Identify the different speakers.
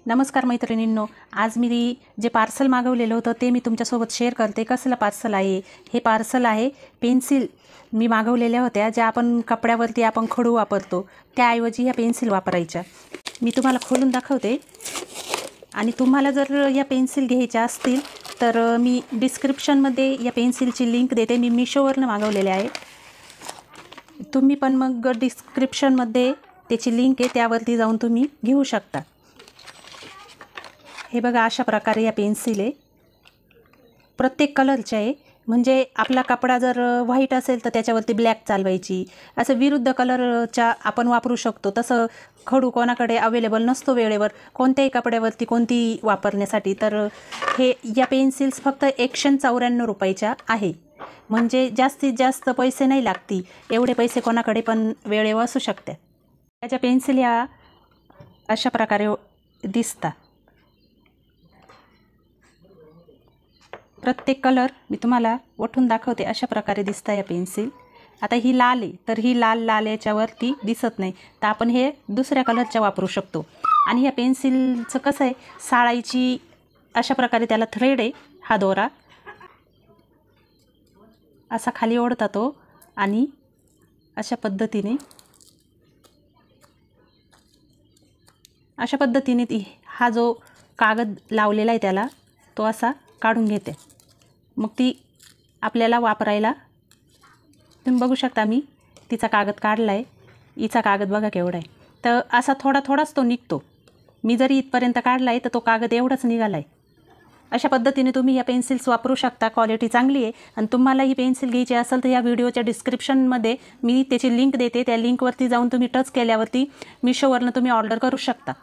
Speaker 1: नमस्कार मैत्रिणींनो, आज मी जे पार्सल मागवलेलं होतं ते मी तुमच्यासोबत शेअर करते. कसलं पार्सल आहे हे? पार्सल आहे पेन्सिल मी मागवलेल्या होत्या, ज्या आपण कपड्यावरती आपण खडू वापरतो त्याऐवजी ह्या पेन्सिल वापरायच्या. मी तुम्हाला खोलून दाखवते. आणि तुम्हाला जर या पेन्सिल घ्यायच्या असतील तर मी डिस्क्रिप्शनमध्ये या पेन्सिलची लिंक देते. मी मिशोवरनं मागवलेले आहे. तुम्ही पण मग डिस्क्रिप्शनमध्ये त्याची लिंक आहे, त्यावरती जाऊन तुम्ही घेऊ शकता. हे बघा, अशा प्रकारे या पेन्सिल आहे. प्रत्येक कलरच्या आहे. म्हणजे आपला कपडा जर व्हाईट असेल तर त्याच्यावरती ब्लॅक चालवायची, असं विरुद्ध कलरच्या आपण वापरू शकतो. तसं खडू कोणाकडे अवेलेबल नसतो वेळेवर कोणत्याही कपड्यावरती कोणती वापरण्यासाठी. तर हे या पेन्सिल्स फक्त 194 रुपयाच्या आहे. म्हणजे जास्तीत जास्त पैसे नाही लागती, एवढे पैसे कोणाकडे पण वेळेवर असू शकतात. त्याच्या पेन्सिल ह्या अशा प्रकारे दिसतात. प्रत्येक कलर मी तुम्हाला ओठून दाखवते. अशा प्रकारे दिसतं या पेन्सिल. आता ही लाल आहे तर ही लाल याच्यावरती दिसत नाही, तर आपण हे दुसऱ्या कलरच्या वापरू शकतो. आणि ह्या पेन्सिलचं कसं आहे, साळायची अशा प्रकारे त्याला थ्रेड आहे. हा दोरा असा खाली ओढता तो, आणि अशा पद्धतीने हा जो कागद लावलेला आहे त्याला तो असा काढून घेते. मग ती आपल्याला वापरायला, तुम्ही बघू शकता मी तिचा कागद काढला आहे. हिचा कागद बघा केवढा आहे. तर असा थोडाच तो निघतो. मी जरी इथपर्यंत काढला आहे तर तो कागद एवढाच निघाला आहे. अशा पद्धतीने तुम्ही या पेन्सिल्स वापरू शकता. क्वालिटी चांगली आहे. आणि तुम्हाला ही पेन्सिल घ्यायची असेल तर या व्हिडिओच्या डिस्क्रिप्शनमध्ये मी त्याची लिंक देते. त्या लिंकवरती जाऊन तुम्ही टच केल्यावरती मिशोवरनं तुम्ही ऑर्डर करू शकता.